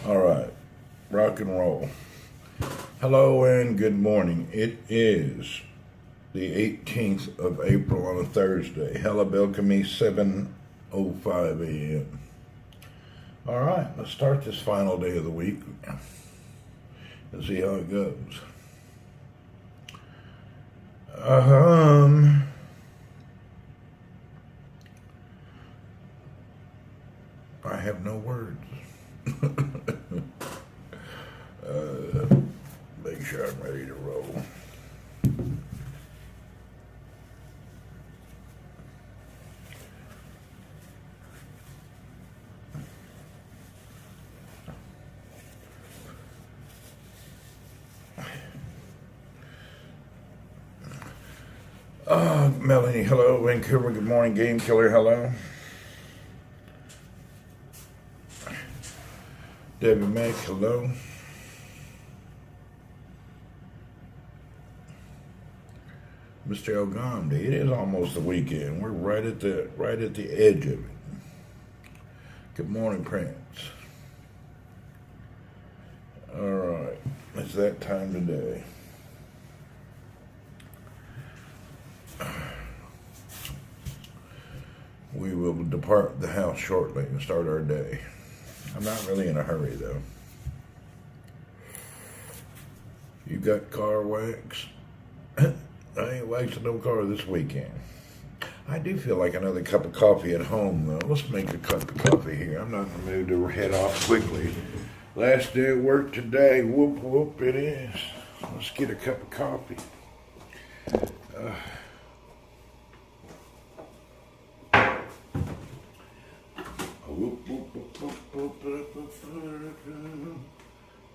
All right, rock and roll. Hello and good morning. It is the 18th of April on a Thursday. Hella Belkamy, 7:05 a.m. All right, let's start this final day of the week and see how it goes. I have no words. Make sure I'm ready to roll. Melanie, hello. Vancouver, good morning. Game Killer, hello. Debbie Mack, hello. Mr. El Gandhi, it is almost the weekend. We're right at the edge of it. Good morning, Prince. All right, it's that time today. We will depart the house shortly and start our day. I'm not really in a hurry, though. You got car wax? I ain't waxing no car this weekend. I do feel like another cup of coffee at home, though. Let's make a cup of coffee here. I'm not in the mood to head off quickly. Last day of work today. Whoop, whoop, it is. Let's get a cup of coffee.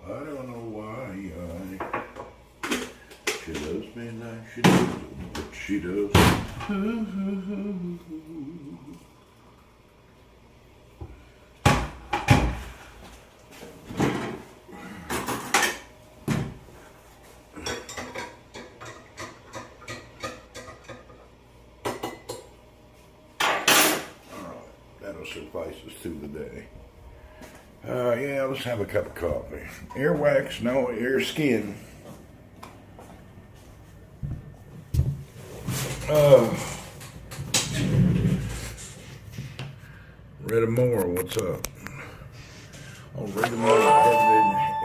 I don't know why she loves me like she does, but she does. That'll suffice us through the day. Yeah, let's have a cup of coffee. Earwax, no, ear skin. Rita Moore, what's up? Oh, Rita Moore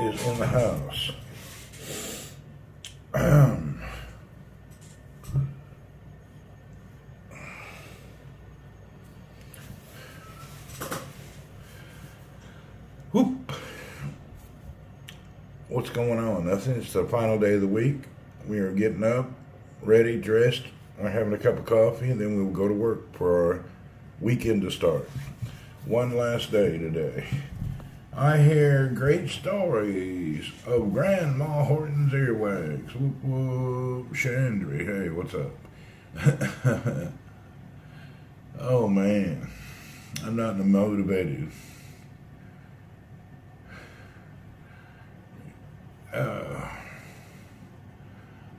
is in the house. Whoop. What's going on? Nothing. It's the final day of the week. We are getting up, ready, dressed. We're having a cup of coffee, and then we'll go to work for our weekend to start. One last day today. I hear great stories of Grandma Horton's earwax. Whoop, whoop. Chandry, hey, what's up? Oh, man. I'm not motivated.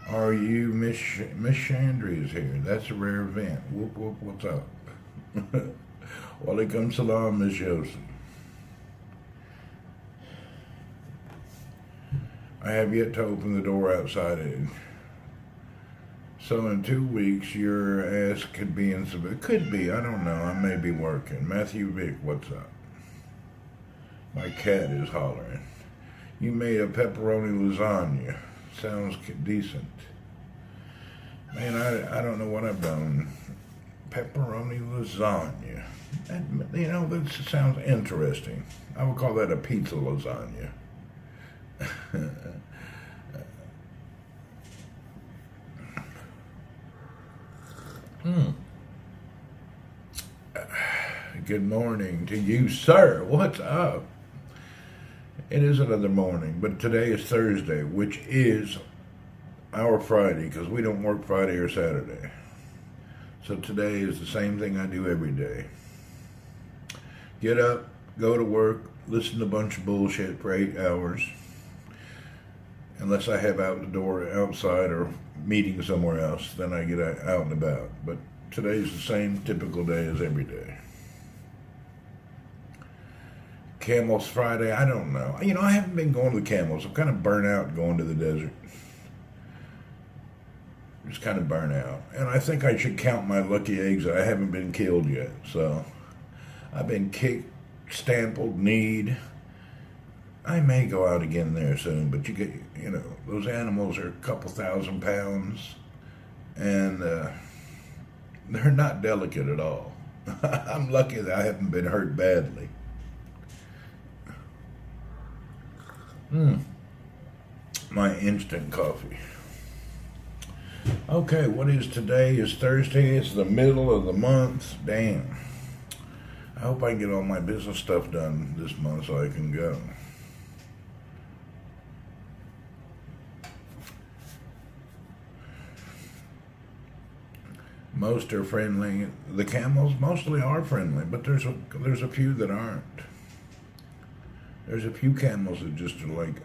Are you Miss Chandry is here? That's a rare event. Whoop whoop, what's up? Walaikum salam, Miss Yosef. I have yet to open the door outside in. So in 2 weeks, your ass could be in some. It could be. I don't know. I may be working. Matthew Vick, what's up? My cat is hollering. You made a pepperoni lasagna. Sounds decent. Man, I don't know what I've done. Pepperoni lasagna. That sounds interesting. I would call that a pizza lasagna. Good morning to you, sir. What's up? It is another morning, but today is Thursday, which is our Friday, because we don't work Friday or Saturday. So today is the same thing I do every day. Get up, go to work, listen to a bunch of bullshit for 8 hours, unless I have out the door outside or meeting somewhere else, then I get out and about. But today's the same typical day as every day. Camels Friday. I don't know. You know, I haven't been going to the camels. I'm kind of burnt out going to the desert. Just kind of burnt out. And I think I should count my lucky eggs that I haven't been killed yet. So I've been kicked, stampled, kneed. I may go out again there soon, but you know, those animals are a couple thousand pounds, and they're not delicate at all. I'm lucky that I haven't been hurt badly. My instant coffee. Okay, what is today? Is Thursday. It's the middle of the month. Damn. I hope I can get all my business stuff done this month so I can go. Most are friendly. The camels mostly are friendly, but there's a few that aren't. There's a few camels that just are like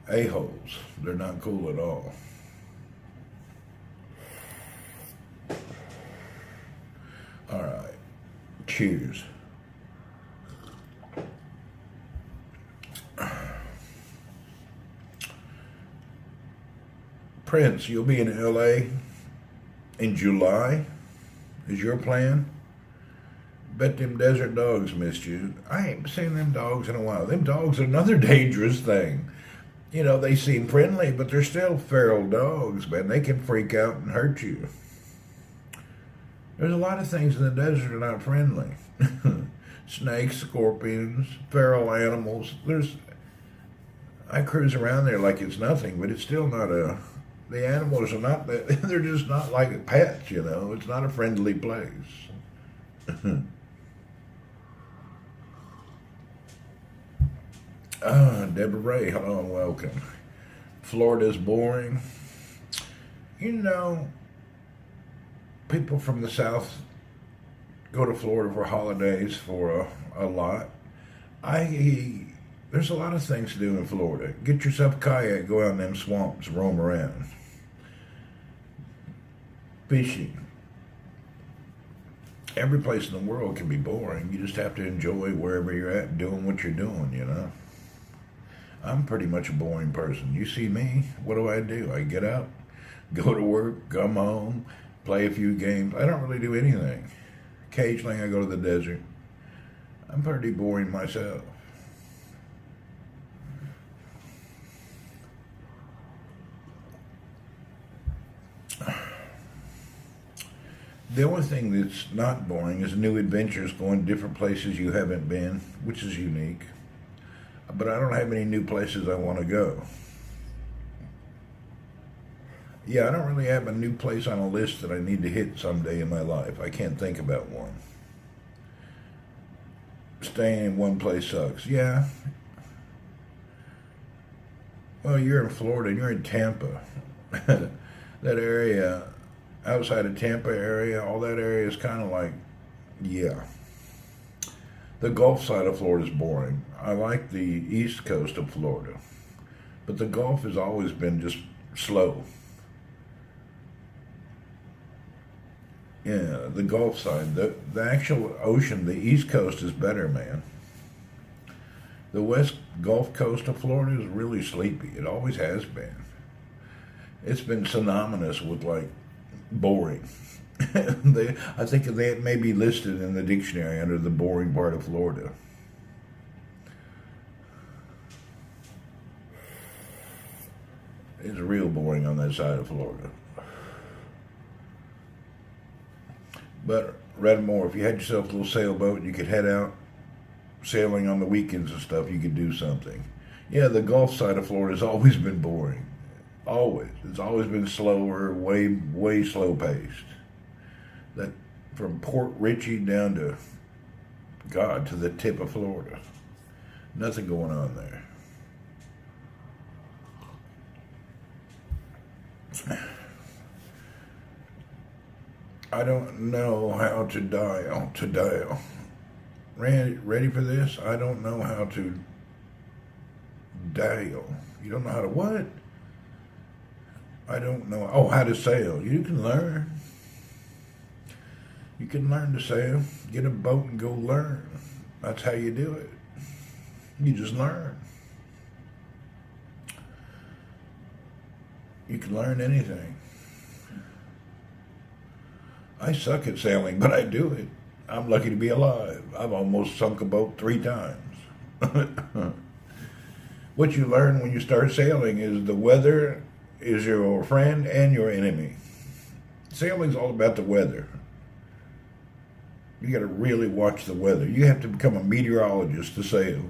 a-holes. They're not cool at all. All right. Cheers. Prince, you'll be in LA in July? Is your plan? Bet them desert dogs missed you. I ain't seen them dogs in a while. Them dogs are another dangerous thing. You know, they seem friendly, but they're still feral dogs, man. They can freak out and hurt you. There's a lot of things in the desert that are not friendly. Snakes, scorpions, feral animals. I cruise around there like it's nothing, but it's still not the animals are not, they're just not like pets, you know. It's not a friendly place. Deborah Ray, hello and welcome. Florida's boring. You know, people from the South go to Florida for holidays for a lot. There's a lot of things to do in Florida. Get yourself a kayak, go out in them swamps, roam around. Fishing. Every place in the world can be boring. You just have to enjoy wherever you're at, doing what you're doing, you know. I'm pretty much a boring person. You see me, what do? I get up, go to work, come home, play a few games. I don't really do anything. Occasionally I go to the desert. I'm pretty boring myself. The only thing that's not boring is new adventures, going to different places you haven't been, which is unique. But I don't have any new places I want to go. Yeah, I don't really have a new place on a list that I need to hit someday in my life. I can't think about one. Staying in one place sucks. Yeah. Well, you're in Florida and you're in Tampa. That area, outside of Tampa area, all that area is kind of like, yeah. The Gulf side of Florida is boring. I like the east coast of Florida. But the Gulf has always been just slow. Yeah, the Gulf side, the actual ocean, the East Coast is better, man. The West Gulf Coast of Florida is really sleepy. It always has been. It's been synonymous with, like, boring. I think they may be listed in the dictionary under the boring part of Florida. It's real boring on that side of Florida. But rather more, if you had yourself a little sailboat, you could head out sailing on the weekends and stuff, you could do something. Yeah, the Gulf side of Florida has always been boring. Always. It's always been slower, way slow paced. That from Port Richey down to, God, to the tip of Florida. Nothing going on there. I don't know how to dial. Randy, ready for this? I don't know how to dial. You don't know how to what? I don't know. Oh, how to sail. You can learn. You can learn to sail. Get a boat and go learn. That's how you do it. You just learn. You can learn anything. I suck at sailing, but I do it. I'm lucky to be alive. I've almost sunk a boat 3 times. What you learn when you start sailing is the weather is your friend and your enemy. Sailing's all about the weather. You got to really watch the weather. You have to become a meteorologist to sail.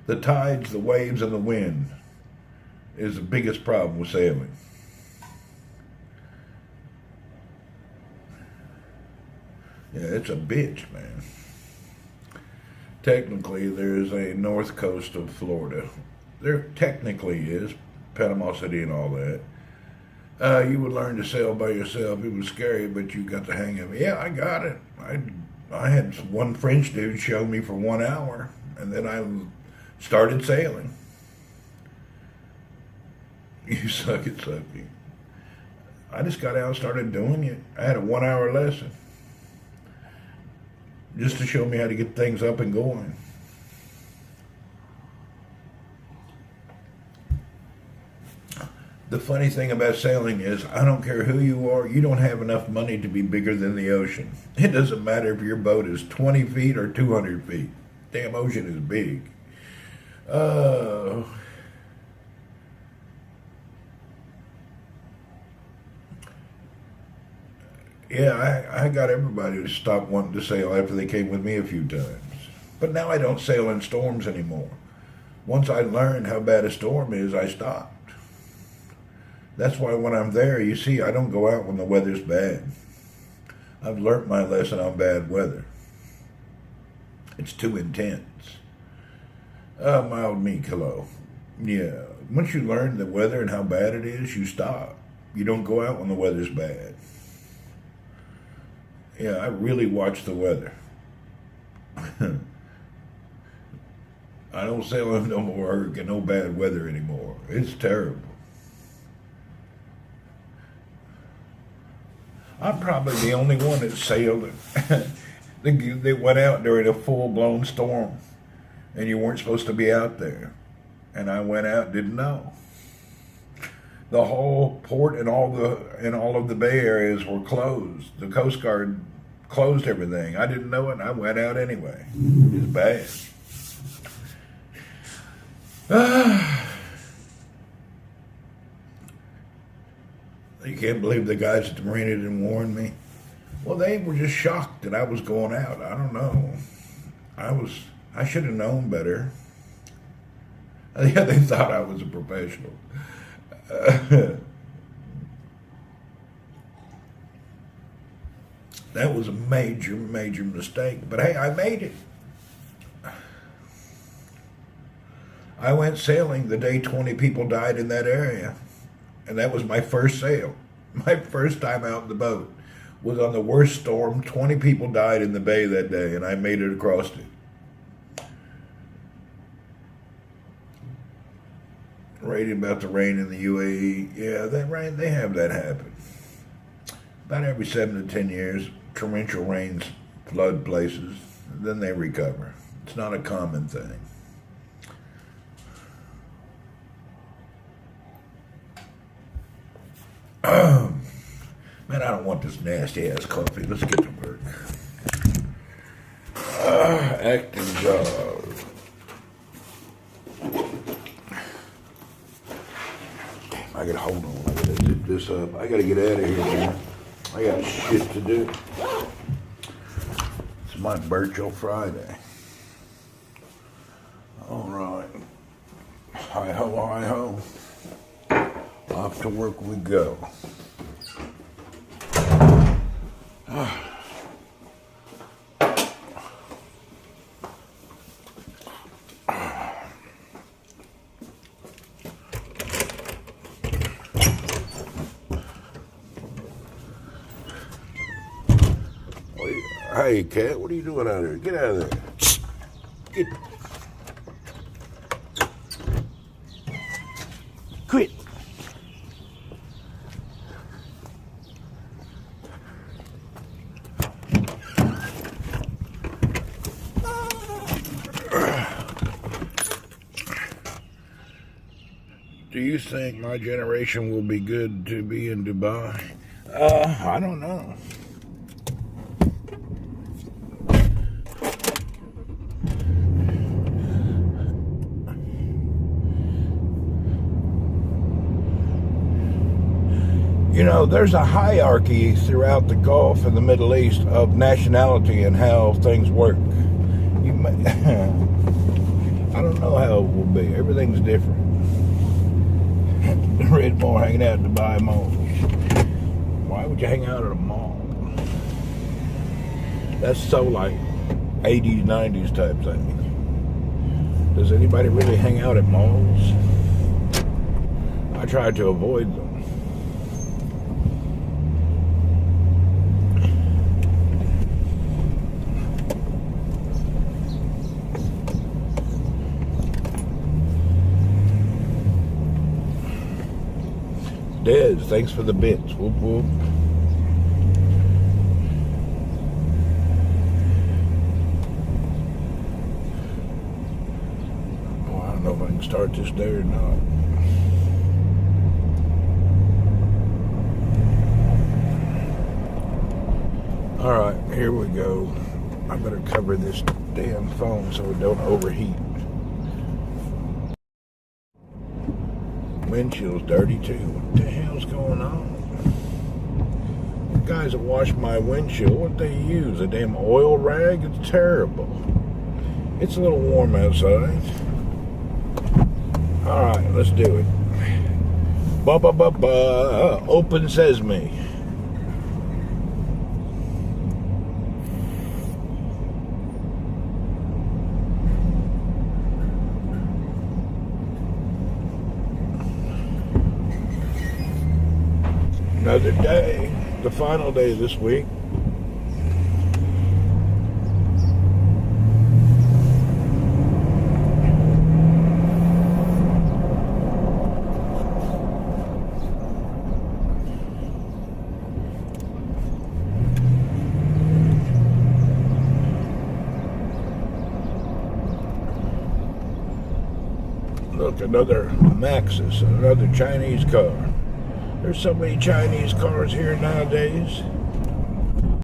The tides, the waves, and the wind is the biggest problem with sailing. Yeah, it's a bitch, man. Technically, there's a north coast of Florida. There technically is, Panama City and all that. You would learn to sail by yourself. It was scary, but you got the hang of it. Yeah, I got it. I had one French dude show me for 1 hour, and then I started sailing. You suck at sucking. I just got out and started doing it. I had a 1 hour lesson just to show me how to get things up and going. The funny thing about sailing is, I don't care who you are, you don't have enough money to be bigger than the ocean. It doesn't matter if your boat is 20 feet or 200 feet. Damn ocean is big. Yeah, I got everybody to stop wanting to sail after they came with me a few times. But now I don't sail in storms anymore. Once I learned how bad a storm is, I stopped. That's why when I'm there, you see, I don't go out when the weather's bad. I've learnt my lesson on bad weather. It's too intense. Mild meek, hello. Yeah, once you learn the weather and how bad it is, you stop. You don't go out when the weather's bad. Yeah, I really watch the weather. I don't sail in no more hurricane, no bad weather anymore. It's terrible. I'm probably the only one that sailed. They went out during a full-blown storm, and you weren't supposed to be out there. And I went out, didn't know. The whole port and all of the bay areas were closed. The Coast Guard closed everything. I didn't know it, and I went out anyway. It's bad. You can't believe the guys at the marina didn't warn me. Well, they were just shocked that I was going out. I don't know. I should have known better. Yeah, they thought I was a professional. That was a major, major mistake. But hey, I made it. I went sailing the day 20 people died in that area. And that was my first sail. My first time out in the boat was on the worst storm. 20 people died in the bay that day, and I made it across it. Reading about the rain in the UAE. Yeah, that rain, they have that happen. About every 7 to 10 years, torrential rains flood places, and then they recover. It's not a common thing. Man, I don't want this nasty ass coffee. Let's get to work. Acting job. Damn, I gotta hold on. I gotta zip this up. I gotta get out of here, man. I got shit to do. It's my Birchall Friday. All right. Hi ho, hi ho. Off to work we go. Hey, cat, what are you doing out here? Get out of there. Get. Quit. Do you think my generation will be good to be in Dubai? I don't know. You know, there's a hierarchy throughout the Gulf and the Middle East of nationality and how things work. You may, I don't know how it will be. Everything's different. Red more hanging out at Dubai Mall. Why would you hang out at a mall? That's so like 80s, 90s type thing. Does anybody really hang out at malls? I try to avoid them. Des, thanks for the bits. Whoop, whoop. Oh, I don't know if I can start this day or not. Alright, here we go. I better cover this damn phone so it don't overheat. Windshield's dirty too. What the hell's going on? The guys that wash my windshield, what they use? A damn oil rag? It's terrible. It's a little warm outside. Alright, let's do it. Ba-ba-ba-ba. Open sesame. Another day, the final day this week. Look, another Maxus, another Chinese car. There's so many Chinese cars here nowadays.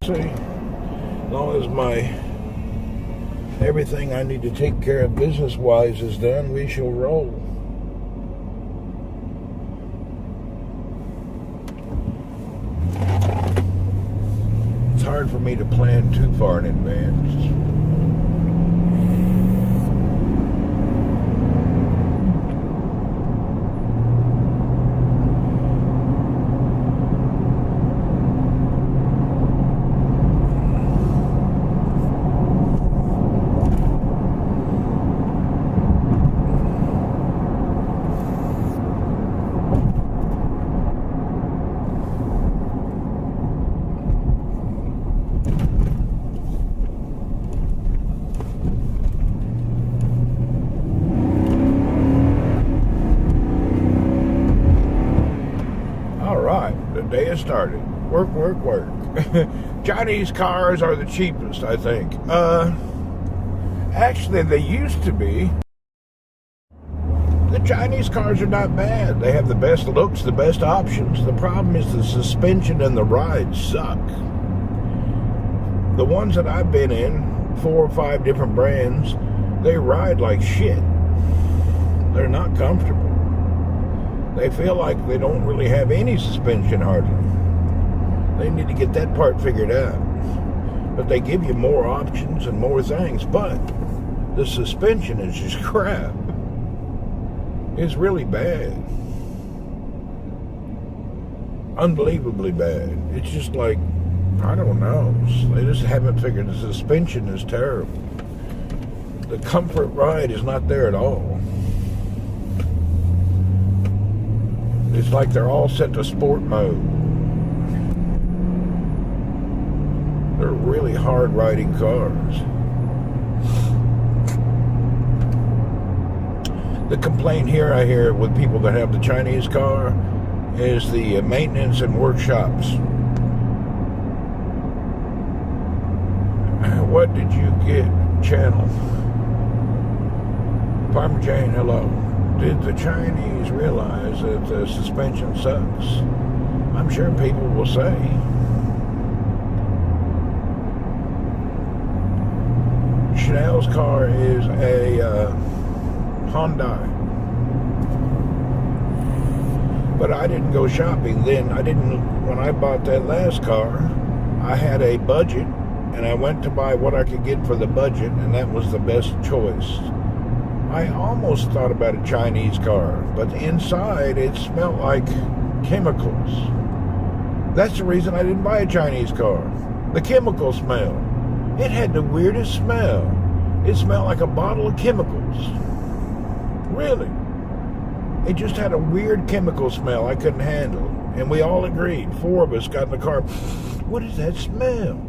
See, as long as my everything I need to take care of business-wise is done, we shall roll. It's hard for me to plan too far in advance. Day has started. Work, work, work. Chinese cars are the cheapest, I think. Actually, they used to be. The Chinese cars are not bad. They have the best looks, the best options. The problem is the suspension and the ride suck. The ones that I've been in, 4 or 5 different brands, they ride like shit. They're not comfortable. They feel like they don't really have any suspension hardly. They need to get that part figured out. But they give you more options and more things, but the suspension is just crap. It's really bad. Unbelievably bad. It's just like, I don't know. They just haven't figured the suspension is terrible. The comfort ride is not there at all. It's like they're all set to sport mode. They're really hard riding cars. The complaint here I hear with people that have the Chinese car is the maintenance and workshops. What did you get? Channel. Farmer Jane, hello. Did the Chinese realize that the suspension sucks? I'm sure people will say. Chanel's car is a Hyundai. But I didn't go shopping then. When I bought that last car, I had a budget, and I went to buy what I could get for the budget, and that was the best choice. I almost thought about a Chinese car, but inside it smelled like chemicals. That's the reason I didn't buy a Chinese car. The chemical smell. It had the weirdest smell. It smelled like a bottle of chemicals. Really. It just had a weird chemical smell I couldn't handle. And we all agreed. 4 of us got in the car. What is that smell?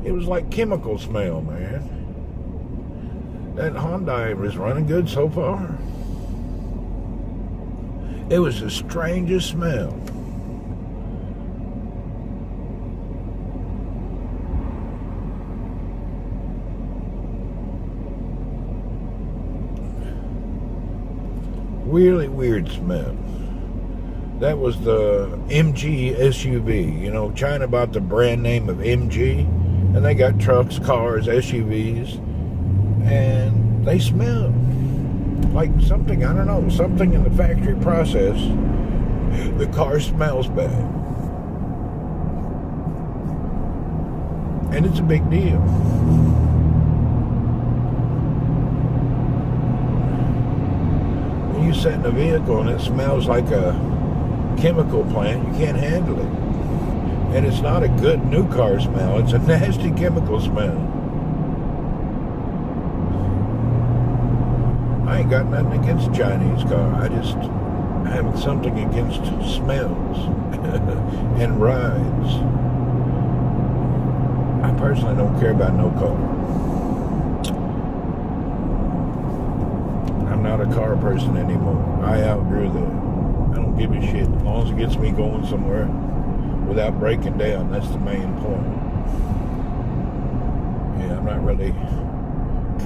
It was like chemical smell, man. That Hyundai was running good so far. It was the strangest smell. Really weird smell. That was the MG SUV. You know, China bought the brand name of MG, and they got trucks, cars, SUVs, and they smell like something, I don't know, something in the factory process. The car smells bad. And it's a big deal. When you sit in a vehicle and it smells like a chemical plant, you can't handle it. And it's not a good new car smell. It's a nasty chemical smell. I ain't got nothing against Chinese car. I just have something against smells and rides. I personally don't care about no car. I'm not a car person anymore. I outgrew that. I don't give a shit. As long as it gets me going somewhere without breaking down, that's the main point. Yeah, I'm not really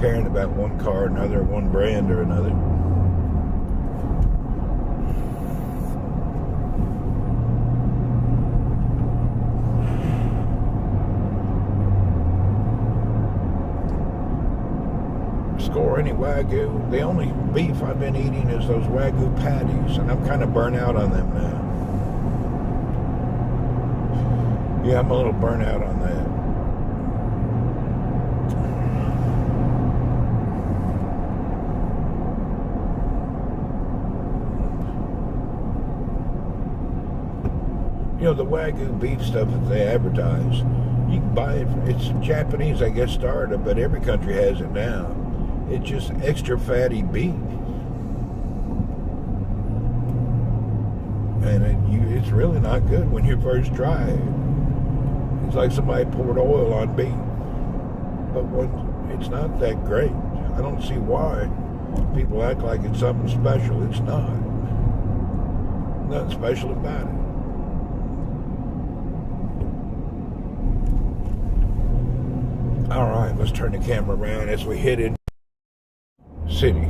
caring about one car or another, one brand or another. Score any Wagyu. The only beef I've been eating is those Wagyu patties, and I'm kind of burnt out on them now. Yeah, I'm a little burnt out on that. You know, the Wagyu beef stuff that they advertise, you can buy it. It's Japanese, I guess, started, but every country has it now. It's just extra fatty beef. And it's really not good when you first try it. It's like somebody poured oil on beef. But it's not that great. I don't see why people act like it's something special. It's not. Nothing special about it. All right, let's turn the camera around as we head in city.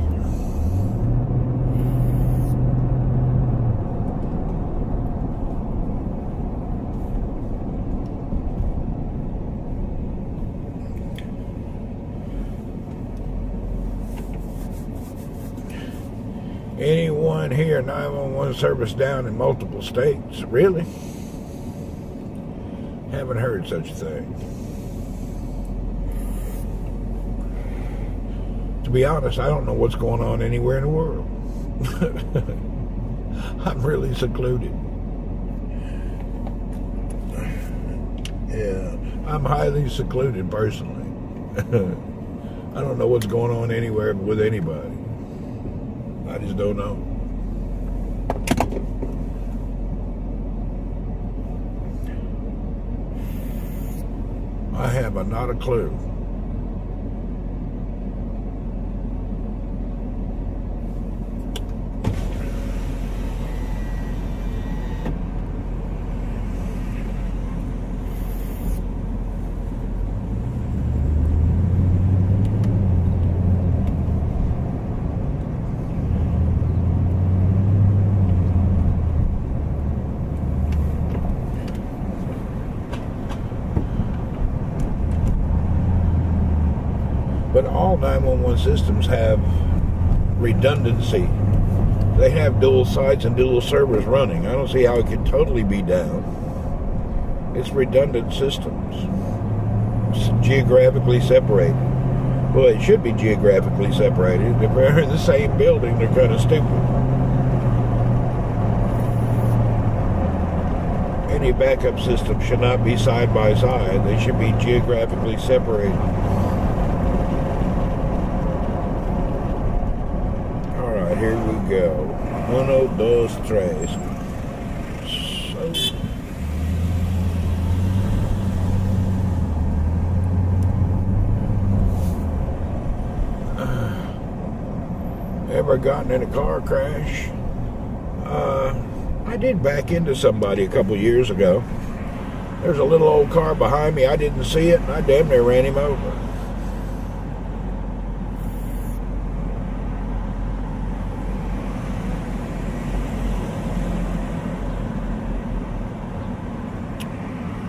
Anyone here 911 service down in multiple states? Really? Haven't heard such a thing. To be honest, I don't know what's going on anywhere in the world. I'm really secluded. Yeah, I'm highly secluded personally. I don't know what's going on anywhere with anybody. I just don't know. I have not a clue. But all 911 systems have redundancy. They have dual sites and dual servers running. I don't see how it could totally be down. It's redundant systems. It's geographically separated. Well, it should be geographically separated. If they're in the same building, they're kind of stupid. Any backup system should not be side by side. They should be geographically separated. Alright, here we go. 1, 2, 3. So, ever gotten in a car crash? I did back into somebody a couple years ago. There's a little old car behind me. I didn't see it, and I damn near ran him over.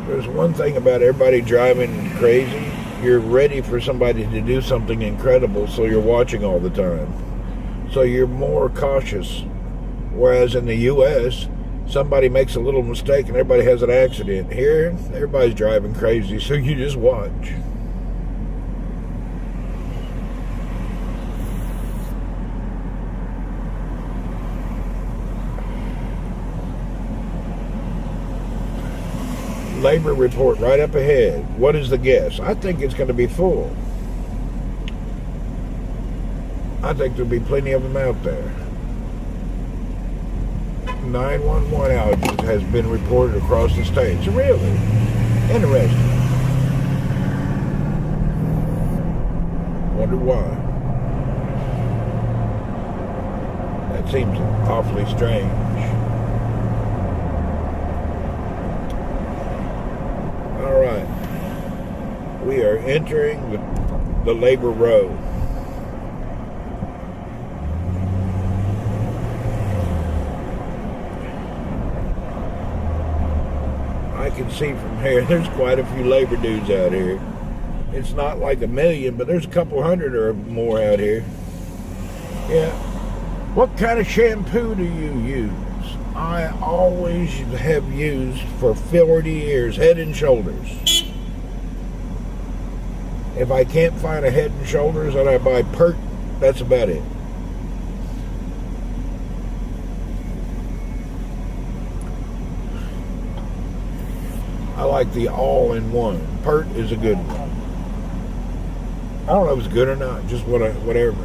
There's one thing about everybody driving crazy. You're ready for somebody to do something incredible, so you're watching all the time. So you're more cautious. Whereas in the U.S., somebody makes a little mistake and everybody has an accident. Here, everybody's driving crazy, so you just watch. Labor report right up ahead. What is the guess? I think it's going to be full. I think there'll be plenty of them out there. 911 outages has been reported across the states. Really? Interesting. Wonder why. That seems awfully strange. Alright. We are entering the labor row. I can see from here, there's quite a few labor dudes out here. It's not like 1 million, but there's a couple hundred or more out here. Yeah. What kind of shampoo do you use? I always have used for 40 years Head and Shoulders. If I can't find a Head and Shoulders, then I buy Pert. That's about it. I like the all-in-one. Pert is a good one. I don't know if it's good or not, just whatever.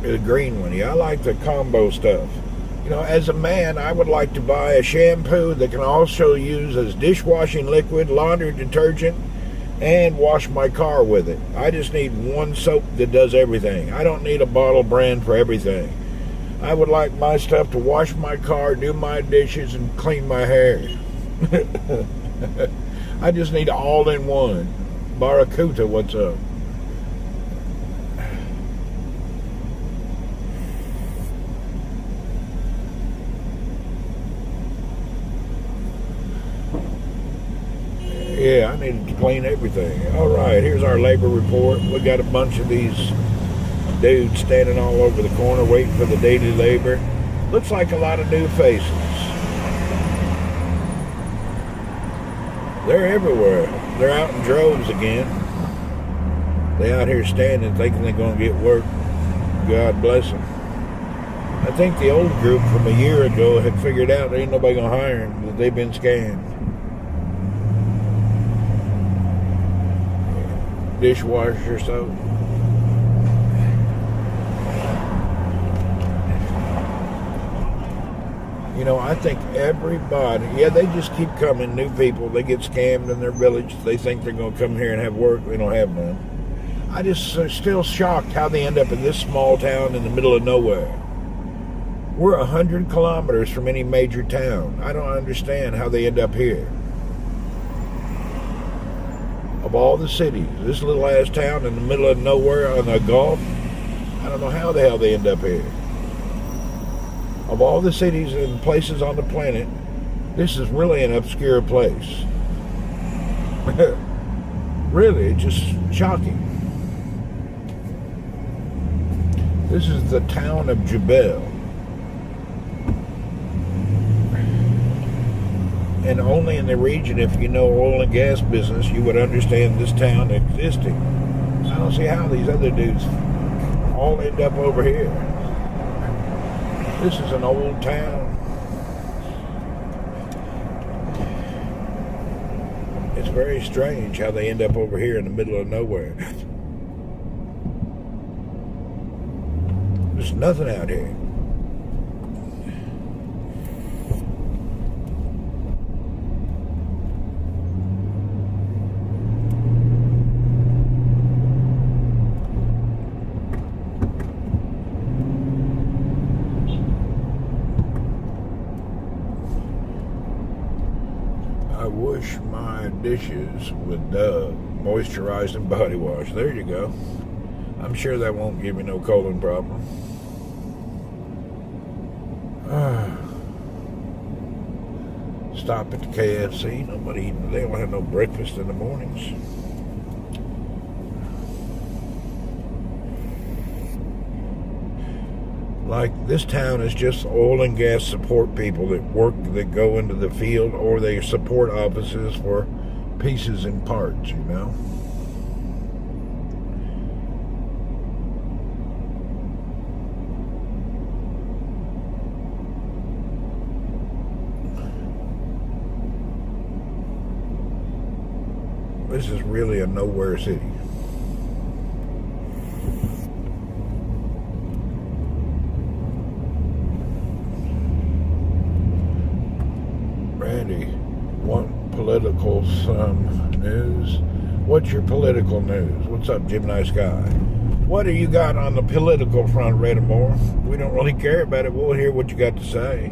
The green one. Yeah, I like the combo stuff. You know, as a man, I would like to buy a shampoo that can also use as dishwashing liquid, laundry detergent, and wash my car with it. I just need one soap that does everything. I don't need a bottle brand for everything. I would like my stuff to wash my car, do my dishes, and clean my hair. I just need all-in-one. Barracuda, what's up? Yeah, I needed to clean everything. All right, here's our labor report. We got a bunch of these dudes standing all over the corner waiting for the daily labor. Looks like a lot of new faces. They're everywhere. They're out in droves again. They out here standing thinking they're going to get work. God bless them. I think the old group from a year ago had figured out there ain't nobody going to hire them, that they've been scammed. Dishwasher soap. You know, I think everybody, yeah, they just keep coming, new people. They get scammed in their village. They think they're going to come here and have work. They don't have none. I just still shocked how they end up in this small town in the middle of nowhere. We're 100 kilometers from any major town. I don't understand how they end up here. Of all the cities, this little ass town in the middle of nowhere on the Gulf, I don't know how the hell they end up here. Of all the cities and places on the planet, this is really an obscure place. Really, just shocking. This is the town of Jebel. And only in the region, if you know oil and gas business, you would understand this town existing. I don't see how these other dudes all end up over here. This is an old town. It's very strange how they end up over here in the middle of nowhere. There's nothing out here. I wash my dishes with Dove moisturizing body wash. There you go. I'm sure that won't give me no colon problem. Stop at the KFC. They don't have no breakfast in the mornings. Like, this town is just oil and gas support people that go into the field, or they support offices for pieces and parts, you know. This is really a nowhere city. Randy, want political news? What's your political news? What's up, Jim Nice Guy? What do you got on the political front, Redmore? We don't really care about it. We'll hear what you got to say.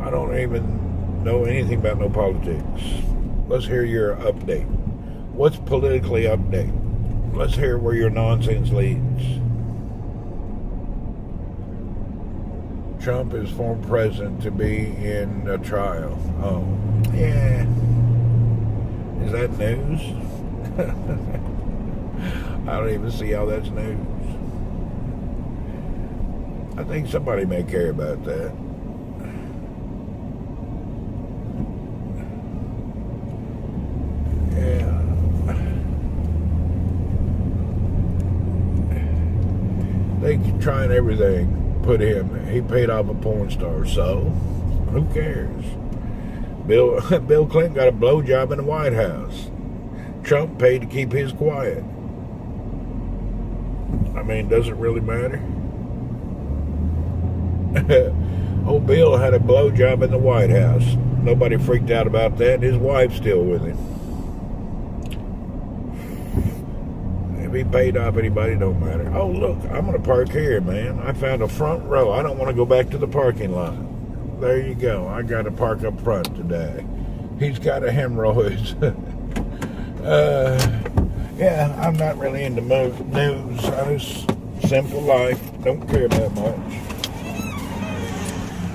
I don't even know anything about no politics. Let's hear your update. What's politically update? Let's hear where your nonsense leads. Trump is former president to be in a trial. Oh, yeah. Is that news? I don't even see how that's news. I think somebody may care about that. They trying everything. He paid off a porn star, so who cares? Bill Clinton got a blowjob in the White House. Trump paid to keep his quiet. I mean, does it really matter? Old Bill had a blowjob in the White House. Nobody freaked out about that. His wife's still with him. If he paid off anybody, don't matter. Oh, look, I'm going to park here, man. I found a front row. I don't want to go back to the parking lot. There you go. I got to park up front today. He's got a hemorrhoids. Yeah, I'm not really into news. I just simple life. Don't care that much.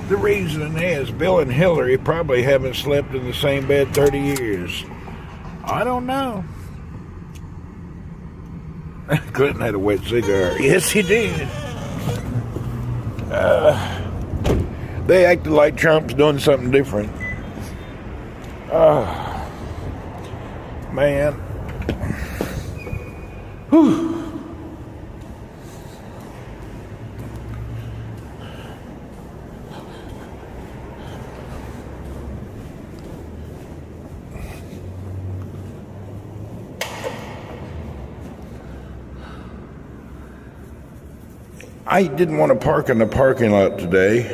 The reason is Bill and Hillary probably haven't slept in the same bed 30 years. I don't know. Clinton had a wet cigar. Yes, he did. They acted like Trump's doing something different. Man. Whew. I didn't want to park in the parking lot today.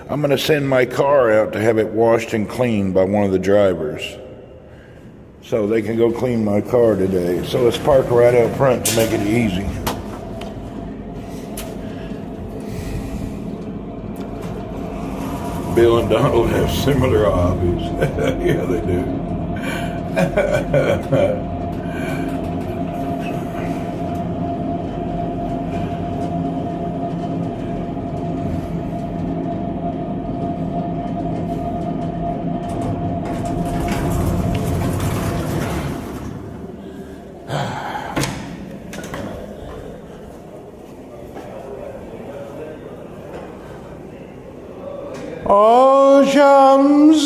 I'm going to send my car out to have it washed and cleaned by one of the drivers, so they can go clean my car today. So let's park right out front to make it easy. Bill and Donald have similar hobbies. Yeah, they do. Oh, Shamsuddin,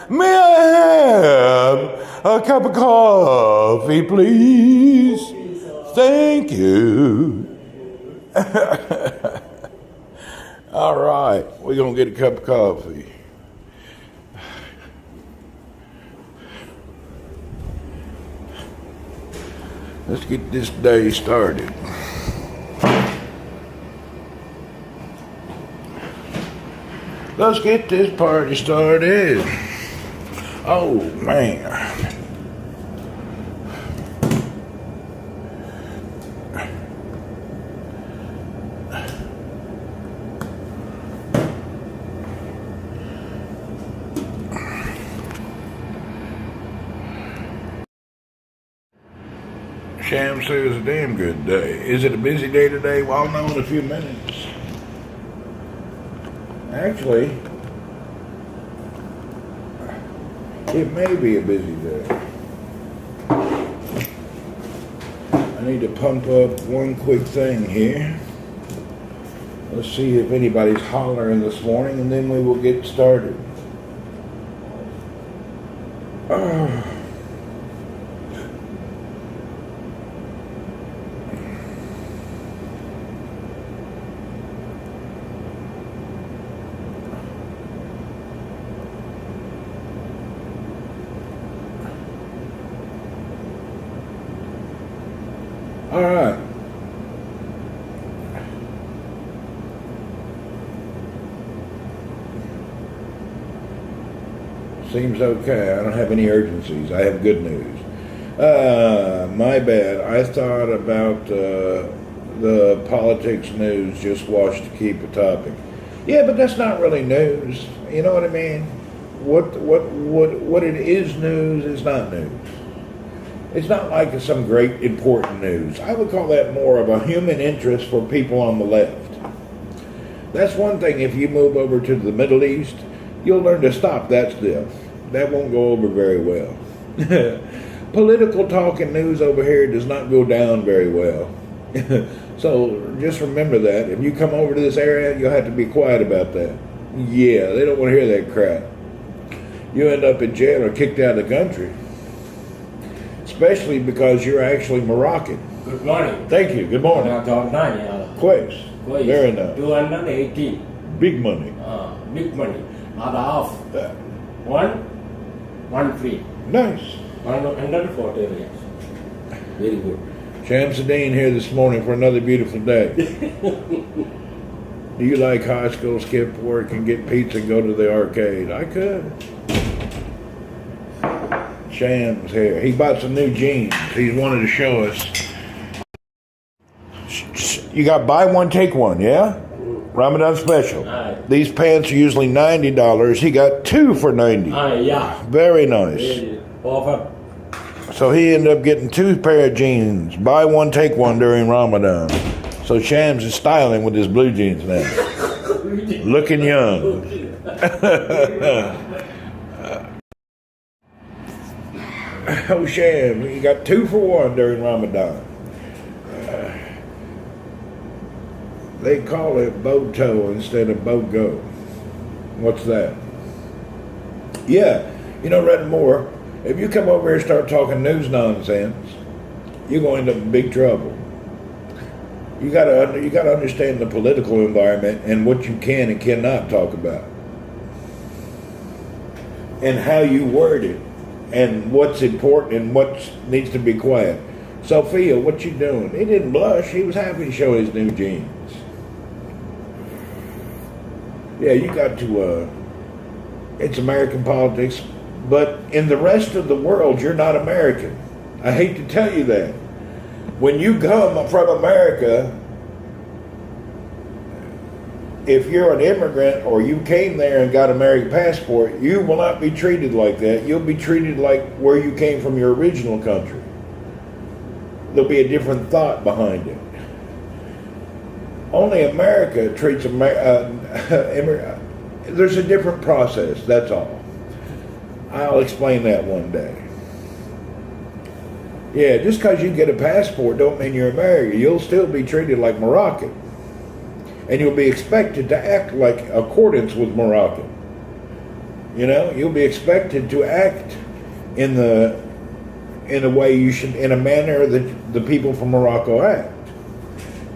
may I have a cup of coffee, please? Thank you. All right, we're going to get a cup of coffee. Let's get this day started. Let's get this party started. Oh, man. Sham says a damn good day. Is it a busy day today? Well, I'll know in a few minutes. Actually, it may be a busy day. I need to pump up one quick thing here. Let's see if anybody's hollering this morning, and then we will get started. All right. Seems okay. I don't have any urgencies. I have good news. My bad. I thought about the politics news just watched to keep a topic. Yeah, but that's not really news. You know what I mean? What it is news is not news. It's not like it's some great important news. I would call that more of a human interest for people on the left. That's one thing. If you move over to the Middle East, you'll learn to stop that stuff. That won't go over very well. Political talk and news over here does not go down very well. So just remember that. If you come over to this area, you'll have to be quiet about that. Yeah, they don't want to hear that crap. You end up in jail or kicked out of the country. Especially because you're actually Moroccan. Good morning. Thank you. Good morning. Quiz. Very nice. 218. Big money. Big money. Out of one free. Nice. 140 yes. Very good. Shamsuddin here this morning for another beautiful day. Do you like high school, skip work, and get pizza and go to the arcade? I could. Sham's here. He bought some new jeans. He's wanted to show us. You got buy one, take one, yeah? Ramadan special. These pants are usually $90. He got two for $90. Yeah. Very nice. Offer. So he ended up getting two pair of jeans. Buy one, take one during Ramadan. So Shams is styling with his blue jeans now. Looking young. Oh, Sham, you got 2 for 1 during Ramadan. They call it Boto instead of Bogo. What's that? Yeah, you know, Red Moore, if you come over here and start talking news nonsense, you're going to end up in big trouble. You gotta understand the political environment and what you can and cannot talk about, and how you word it, and what's important and what needs to be quiet. Sophia, what you doing? He didn't blush. He was happy to show his new jeans. Yeah, you got to. It's American politics, but in the rest of the world, you're not American. I hate to tell you that. When you come from America, if you're an immigrant or you came there and got an American passport, you will not be treated like that. You'll be treated like where you came from, your original country. There'll be a different thought behind it. Only America treats there's a different process, that's all. I'll explain that one day. Yeah, just because you get a passport don't mean you're American. You'll still be treated like Moroccan. And you'll be expected to act like accordance with Moroccan. You know, you'll be expected to act in a way you should, in a manner that the people from Morocco act.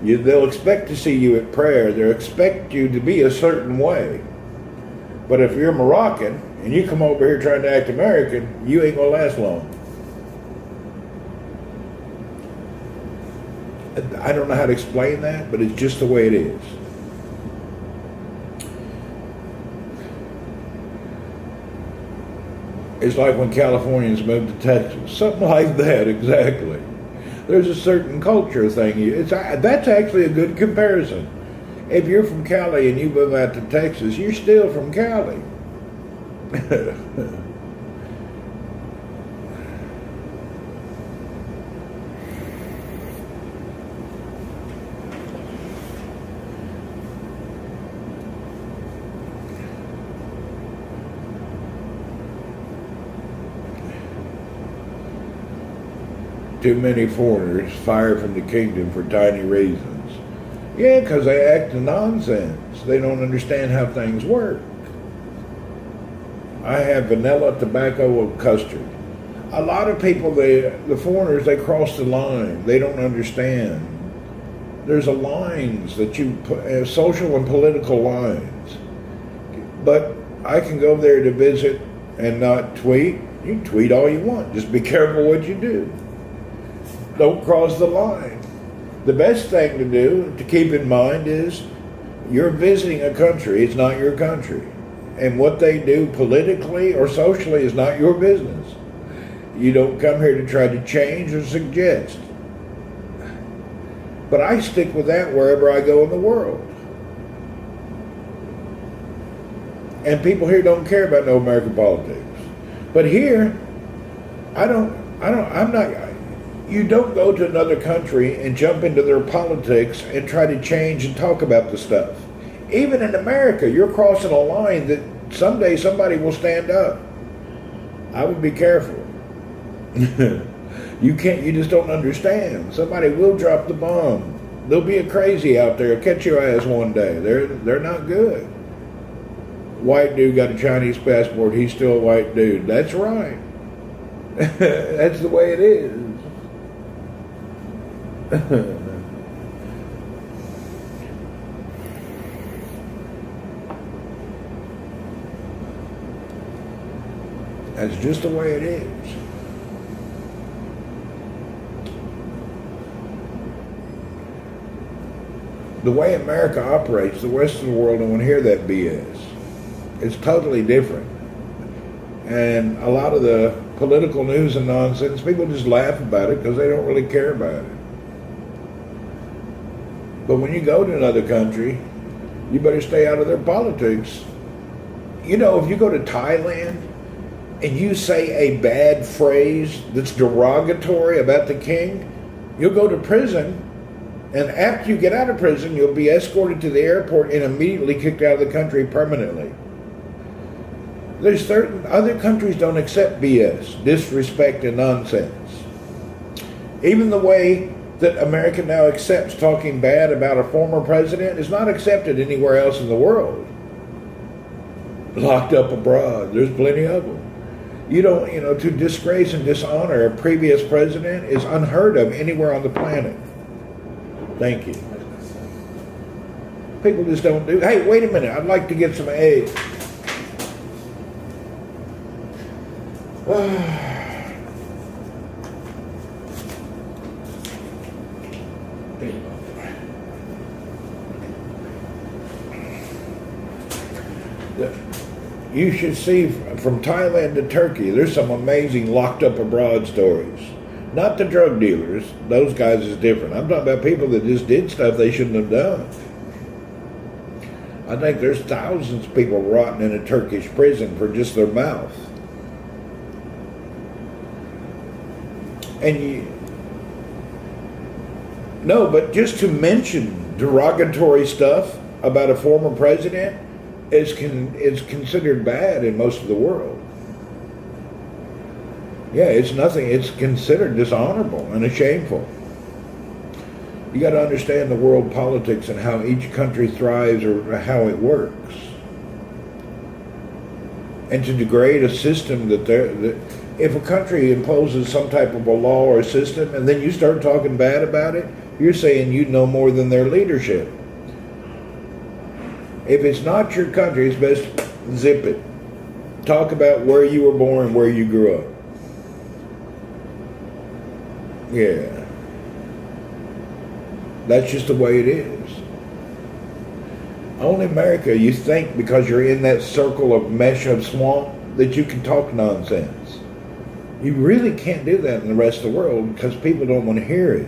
They'll expect to see you at prayer. They'll expect you to be a certain way. But if you're Moroccan and you come over here trying to act American, you ain't gonna last long. I don't know how to explain that, but it's just the way it is. It's like when Californians moved to Texas. Something like that, exactly. There's a certain culture thing. That's actually a good comparison. If you're from Cali and you move out to Texas, you're still from Cali. Too many foreigners fired from the kingdom for tiny reasons. Yeah, because they act nonsense. They don't understand how things work. I have vanilla, tobacco, and custard. A lot of people, the foreigners, they cross the line. They don't understand. There's a lines that you put, social and political lines. But I can go there to visit and not tweet. You can tweet all you want. Just be careful what you do. Don't cross the line. The best thing to do, to keep in mind, is you're visiting a country. It's not your country. And what they do politically or socially is not your business. You don't come here to try to change or suggest. But I stick with that wherever I go in the world. And people here don't care about no American politics. But here, you don't go to another country and jump into their politics and try to change and talk about the stuff. Even in America, you're crossing a line that someday somebody will stand up. I would be careful. You just don't understand. Somebody will drop the bomb. There'll be a crazy out there, catch your ass one day. They're not good. White dude got a Chinese passport, he's still a white dude. That's right. That's the way it is. That's just the way it is. The way America operates, the rest of the world don't want to hear that BS. It's totally different. And a lot of the political news and nonsense, people just laugh about it because they don't really care about it. But when you go to another country, you better stay out of their politics. You know, if you go to Thailand and you say a bad phrase that's derogatory about the king, you'll go to prison, and after you get out of prison, you'll be escorted to the airport and immediately kicked out of the country permanently. There's certain other countries don't accept BS, disrespect, and nonsense. Even the way that America now accepts talking bad about a former president is not accepted anywhere else in the world. Locked up abroad, there's plenty of them. To disgrace and dishonor a previous president is unheard of anywhere on the planet. Thank you. People just don't do. Hey, wait a minute, I'd like to get some eggs. You should see from Thailand to Turkey, there's some amazing locked up abroad stories. Not the drug dealers, those guys is different. I'm talking about people that just did stuff they shouldn't have done. I think there's thousands of people rotting in a Turkish prison for just their mouth. No, but just to mention derogatory stuff about a former president is considered bad in most of the world. Yeah, it's nothing. It's considered dishonorable and shameful. You got to understand the world politics and how each country thrives or how it works. And to degrade a system that if a country imposes some type of a law or a system and then you start talking bad about it, you're saying you know more than their leadership. If it's not your country, it's best zip it. Talk about where you were born, where you grew up. Yeah. That's just the way it is. Only America, you think because you're in that circle of mesh of swamp that you can talk nonsense. You really can't do that in the rest of the world because people don't want to hear it.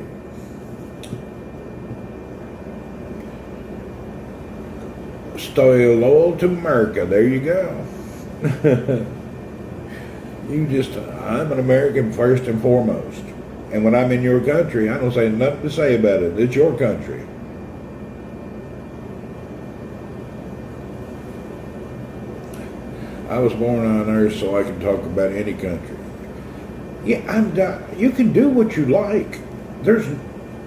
Stay loyal to America. There you go. I'm an American first and foremost. And when I'm in your country, I don't say nothing to say about it. It's your country. I was born on earth so I can talk about any country. Yeah, you can do what you like.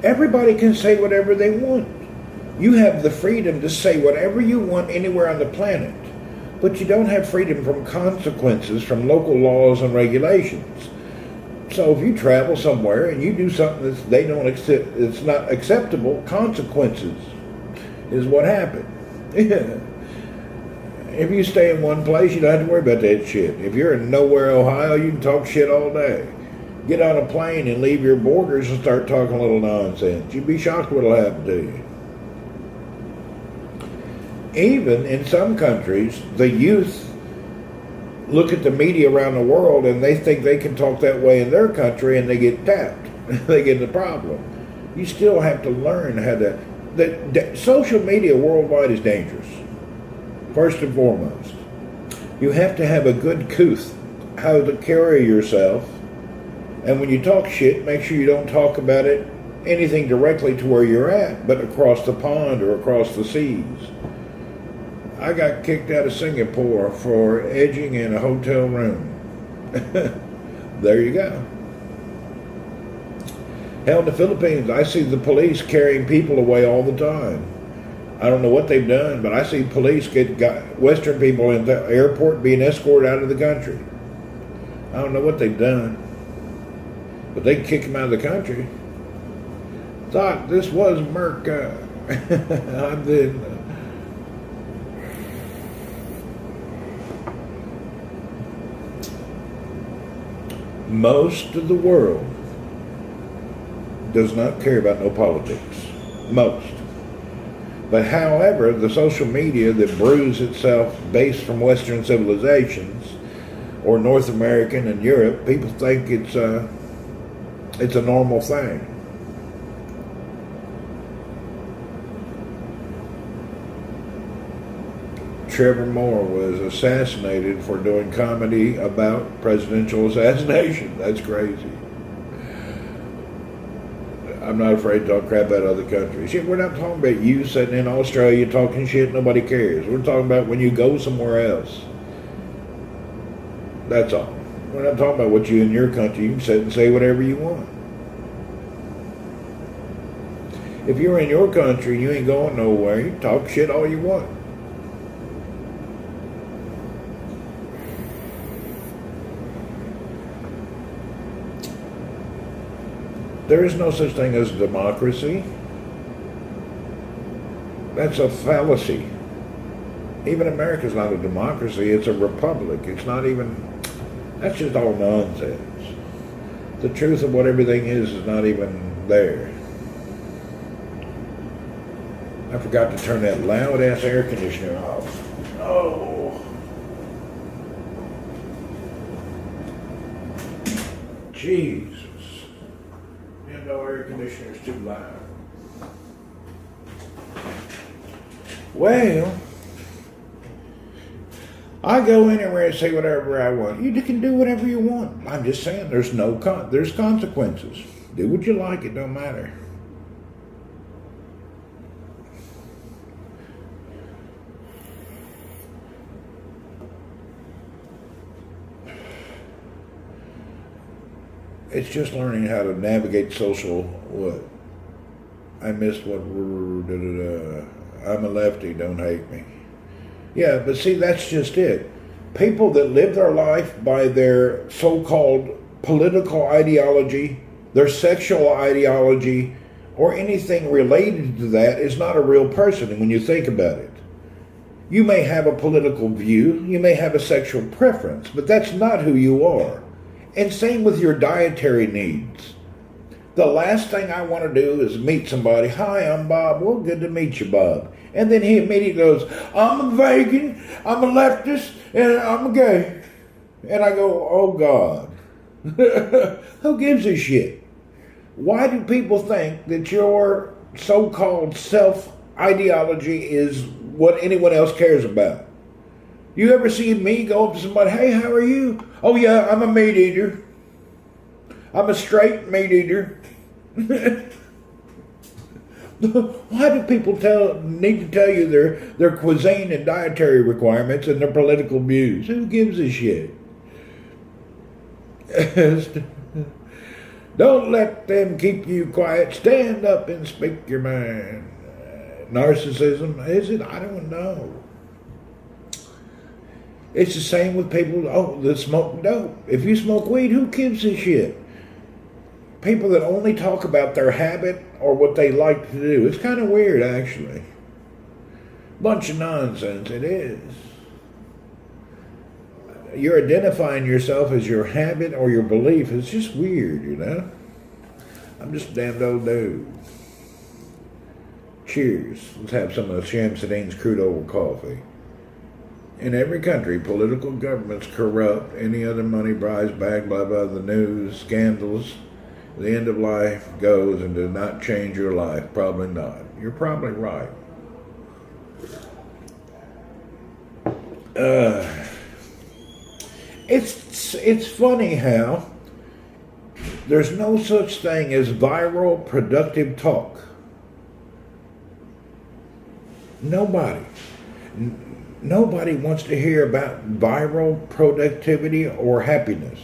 Everybody can say whatever they want. You have the freedom to say whatever you want anywhere on the planet. But you don't have freedom from consequences from local laws and regulations. So if you travel somewhere and you do something that they don't accept, it's not acceptable, consequences is what happened. Yeah. If you stay in one place, you don't have to worry about that shit. If you're in nowhere, Ohio, you can talk shit all day. Get on a plane and leave your borders and start talking a little nonsense. You'd be shocked what'll happen to you. Even in some countries, the youth look at the media around the world and they think they can talk that way in their country and they get tapped. They get the problem. You still have to learn how to... social media worldwide is dangerous. First and foremost. You have to have a good couth how to carry yourself. And when you talk shit, make sure you don't talk about it, anything directly to where you're at, but across the pond or across the seas. I got kicked out of Singapore for edging in a hotel room. There you go. Hell, in the Philippines, I see the police carrying people away all the time. I don't know what they've done, but I see police get Western people in the airport being escorted out of the country. I don't know what they've done, but they kick them out of the country. Thought this was America. I'm the... Most of the world does not care about no politics. Most. But however, the social media that brews itself based from Western civilizations or North American and Europe, people think it's a normal thing. Trevor Moore was assassinated for doing comedy about presidential assassination. That's crazy. I'm not afraid to talk crap about other countries. Shit, we're not talking about you sitting in Australia talking shit, nobody cares. We're talking about when you go somewhere else. That's all. We're not talking about what you in your country. You can sit and say whatever you want. If you're in your country, you ain't going nowhere. You can talk shit all you want. There is no such thing as democracy. That's a fallacy. Even America's not a democracy, it's a republic. It's not even, that's just all nonsense. The truth of what everything is not even there. I forgot to turn that loud ass air conditioner off. Oh. Jesus. No air conditioner's too loud. Well, I go anywhere and say whatever I want. You can do whatever you want. I'm just saying there's there's consequences. Do what you like, it don't matter. It's just learning how to navigate social what? I missed what I'm a lefty, don't hate me. Yeah, but see, that's just it. People that live their life by their so-called political ideology, their sexual ideology, or anything related to that is not a real person when you think about it. You may have a political view, you may have a sexual preference, but that's not who you are. And same with your dietary needs. The last thing I want to do is meet somebody. Hi, I'm Bob. Well, good to meet you, Bob. And then he immediately goes, I'm a vegan, I'm a leftist, and I'm gay. And I go, oh God. Who gives a shit? Why do people think that your so-called self-ideology is what anyone else cares about? You ever see me go up to somebody, hey, how are you? Oh yeah, I'm a meat eater. I'm a straight meat eater. Why do people need to tell you their cuisine and dietary requirements and their political views? Who gives a shit? Don't let them keep you quiet. Stand up and speak your mind. Narcissism, is it? I don't know. It's the same with people that smoke dope. If you smoke weed, who gives a shit? People that only talk about their habit or what they like to do. It's kind of weird, actually. Bunch of nonsense, it is. You're identifying yourself as your habit or your belief. It's just weird, you know? I'm just a damned old dude. Cheers. Let's have some of Shamsuddin's crude oil coffee. In every country, political governments corrupt. Any other money, bribes, bagged, blah, blah, the news, scandals. The end of life goes and does not change your life. Probably not. You're probably right. It's funny how there's no such thing as viral productive talk. Nobody wants to hear about viral productivity or happiness.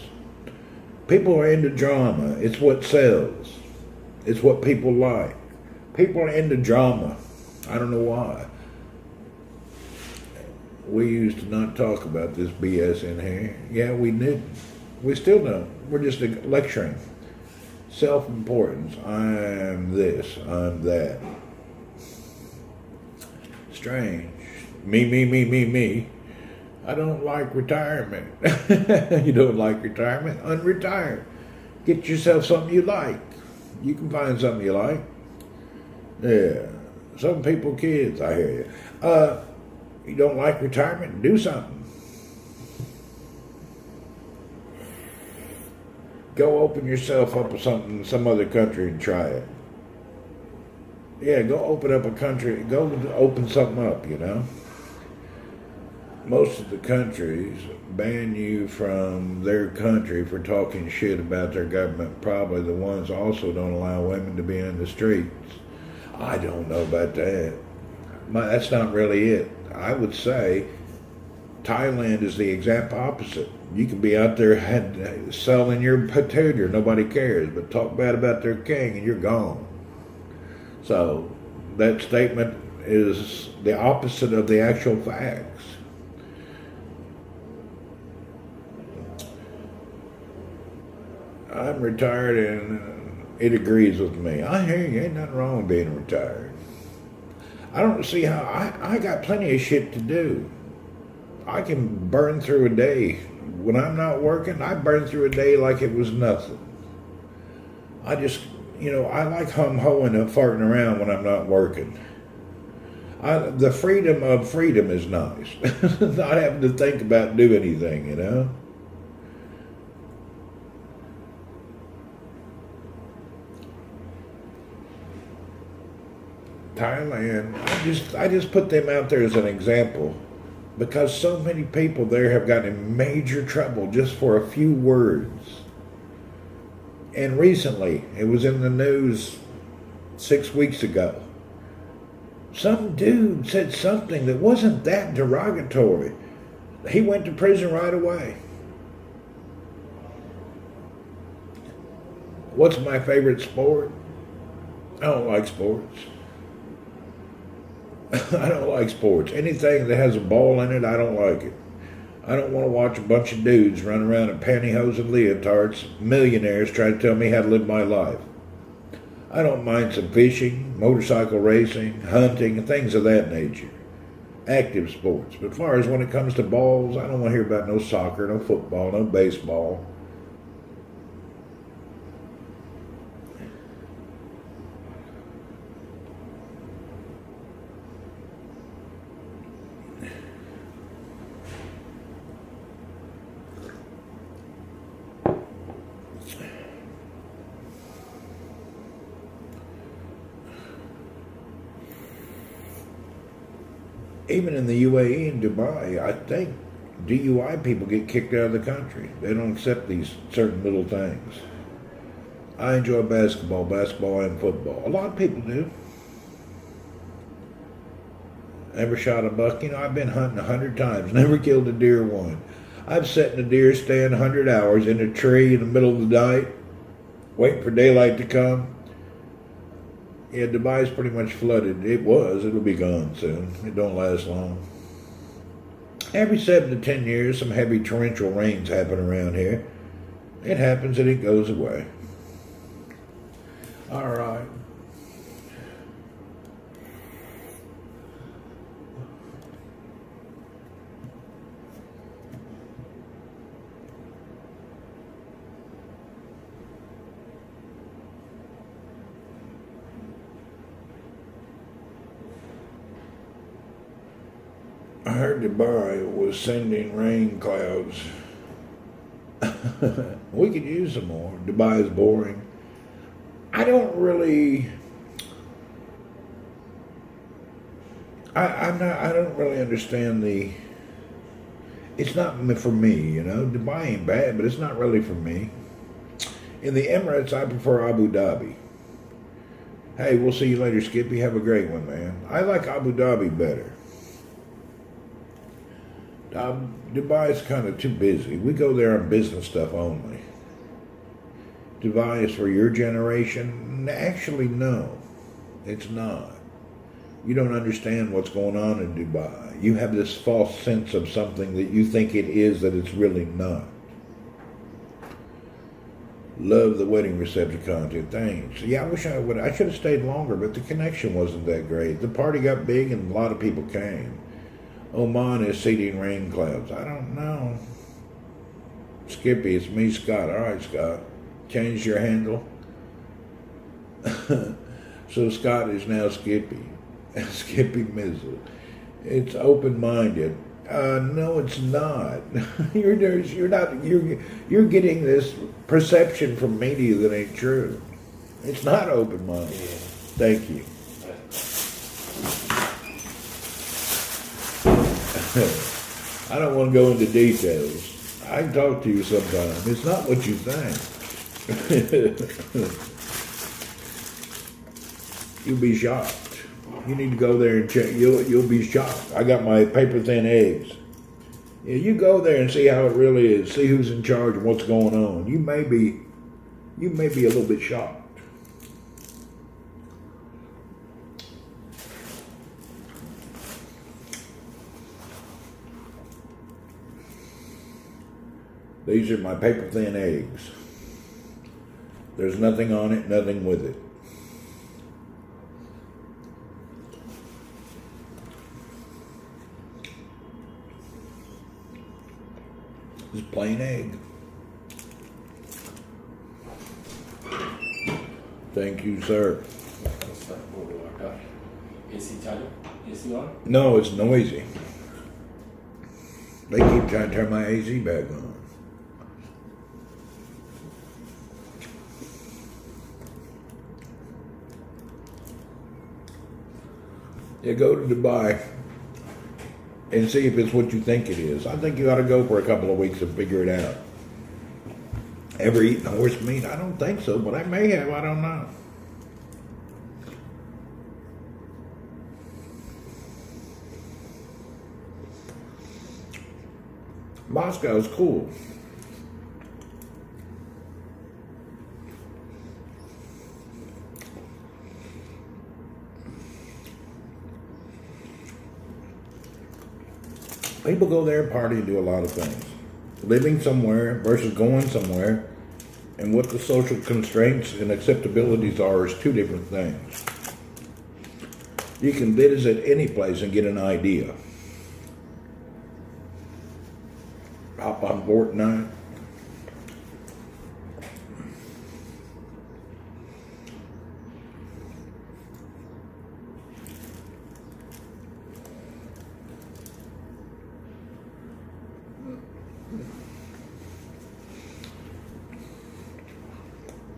People are into drama. It's what sells. It's what people like. People are into drama. I don't know why. We used to not talk about this BS in here. Yeah, we didn't. We still don't. We're just lecturing. Self-importance. I'm this. I'm that. Strange. Me. I don't like retirement. You don't like retirement? Unretire. Get yourself something you like. You can find something you like. Yeah. Some people, kids, I hear you. You don't like retirement? Do something. Go open yourself up with something in some other country and try it. Yeah, go open up a country. Go open something up, you know. Most of the countries ban you from their country for talking shit about their government. Probably the ones also don't allow women to be in the streets. I don't know about that. That's not really it. I would say Thailand is the exact opposite. You can be out there selling your potato, nobody cares, but talk bad about their king and you're gone. So that statement is the opposite of the actual facts. I'm retired and it agrees with me. I hear you, ain't nothing wrong with being retired. I don't see how, I got plenty of shit to do. I can burn through a day. When I'm not working, I burn through a day like it was nothing. I just, I like hum-hoing and farting around when I'm not working. The freedom of freedom is nice. Not having to think about doing anything, you know? Thailand, I just put them out there as an example. because so many people there have gotten in major trouble just for a few words. And recently, it was in the news 6 weeks ago. Some dude said something that wasn't that derogatory. He went to prison right away. What's my favorite sport? I don't like sports. I don't like sports. Anything that has a ball in it, I don't like it. I don't want to watch a bunch of dudes run around in pantyhose and leotards, millionaires try to tell me how to live my life. I don't mind some fishing, motorcycle racing, hunting, and things of that nature. Active sports. But as far as when it comes to balls, I don't want to hear about no soccer, no football, no baseball. Even in the UAE and Dubai, I think DUI people get kicked out of the country. They don't accept these certain little things. I enjoy basketball and football. A lot of people do. Ever shot a buck? You know, I've been hunting 100 times, never killed a deer one. I've sat in a deer stand 100 hours in a tree in the middle of the night, waiting for daylight to come. Yeah, Dubai's pretty much flooded. It'll be gone soon. It don't last long. Every 7 to 10 years, some heavy torrential rains happen around here. It happens and it goes away. All right. I heard Dubai was sending rain clouds. We could use some more. Dubai is boring. I don't really understand it's not for me, you know. Dubai ain't bad, but it's not really for me. In the Emirates, I prefer Abu Dhabi. Hey, we'll see you later, Skippy. Have a great one, man. I like Abu Dhabi better. Dubai is kind of too busy. We go there on business stuff only. Dubai is for your generation? Actually, no. It's not. You don't understand what's going on in Dubai. You have this false sense of something that you think it is that it's really not. Love the wedding reception content. Thanks. Yeah, I wish I would. I should have stayed longer, but the connection wasn't that great. The party got big and a lot of people came. Oman is seeding rain clouds. I don't know. Skippy, it's me, Scott. All right, Scott. Change your handle. So Scott is now Skippy. Skippy Mizzle. It's open-minded. No, it's not. You're getting this perception from media that ain't true. It's not open-minded. Thank you. I don't want to go into details. I can talk to you sometime. It's not what you think. You'll be shocked. You need to go there and check. You'll be shocked. I got my paper thin eggs. Yeah, you go there and see how it really is. See who's in charge and what's going on. You may be a little bit shocked. These are my paper thin eggs. There's nothing on it, nothing with it. Just plain egg. Thank you, sir. AC charger? AC on? No, it's noisy. They keep trying to turn my AC back on. Yeah, go to Dubai. and see if it's what you think it is. I think you ought to go for a couple of weeks and figure it out. Ever eaten horse meat? I don't think so, but I may have. I don't know. Moscow's cool. People go there, party, and do a lot of things. Living somewhere versus going somewhere, and what the social constraints and acceptabilities are is two different things. You can visit any place and get an idea. Hop on Fortnite.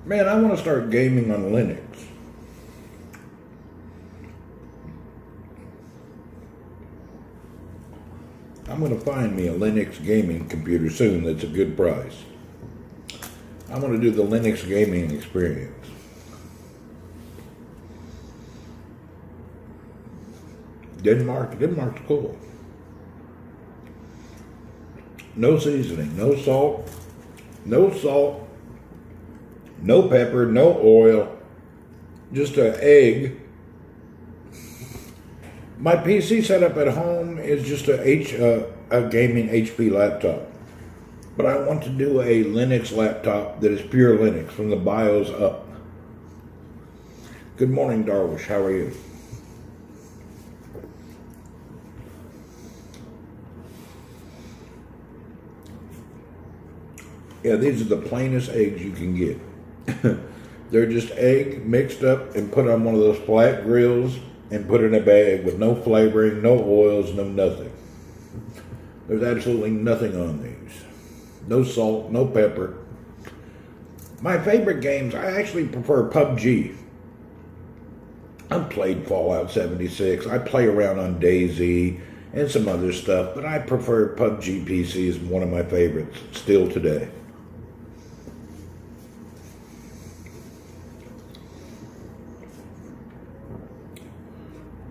Man, I want to start gaming on Linux. I'm going to find me a Linux gaming computer soon that's a good price. I want to do the Linux gaming experience. Denmark's cool. No seasoning, no salt, no pepper, no oil, just an egg. My PC setup at home is just a gaming HP laptop. But I want to do a Linux laptop that is pure Linux from the BIOS up. Good morning, Darwish. How are you? Yeah, these are the plainest eggs you can get. They're just egg mixed up and put on one of those flat grills and put in a bag with no flavoring, no oils, no nothing. There's absolutely nothing on these. No salt, no pepper. My favorite games, I actually prefer PUBG. I've played Fallout 76. I play around on DayZ and some other stuff, but I prefer PUBG PC is one of my favorites still today.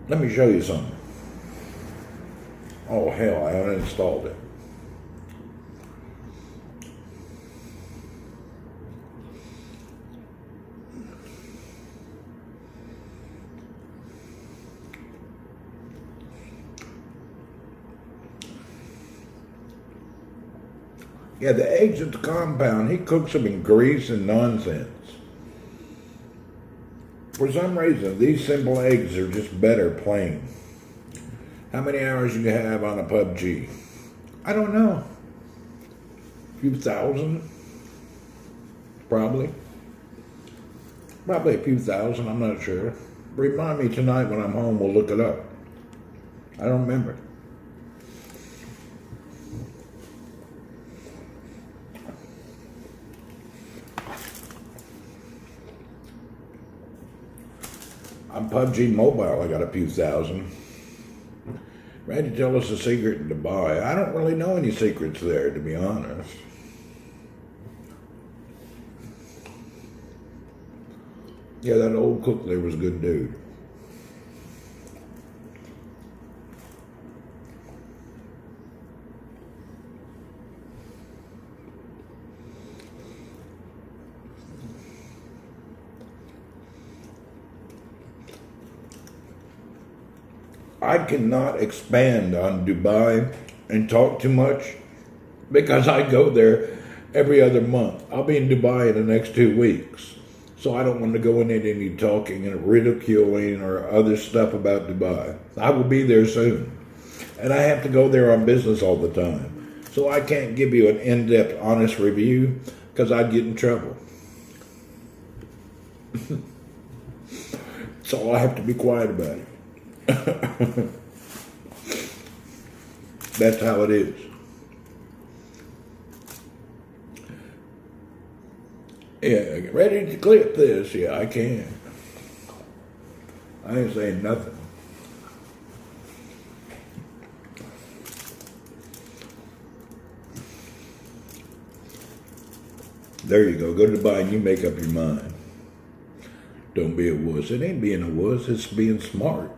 Let me show you something. Oh hell, I uninstalled it. Yeah, the eggs at the compound, he cooks them in grease and nonsense. For some reason, these simple eggs are just better plain. How many hours you have on a PUBG? I don't know. A few thousand? Probably. Probably a few thousand, I'm not sure. Remind me tonight when I'm home, we'll look it up. I don't remember. On PUBG Mobile, I got a few thousand. Randy, tell us a secret in Dubai. I don't really know any secrets there, to be honest. Yeah, that old cook there was a good dude. I cannot expand on Dubai and talk too much because I go there every other month. I'll be in Dubai in the next 2 weeks. So I don't want to go into any talking and ridiculing or other stuff about Dubai. I will be there soon. And I have to go there on business all the time. So I can't give you an in-depth, honest review because I'd get in trouble. So I have to be quiet about it. That's how it is. Yeah, ready to clip this? Yeah, I can. I ain't saying nothing. There you go. Go to Dubai and you make up your mind. Don't be a wuss. It ain't being a wuss. It's being smart.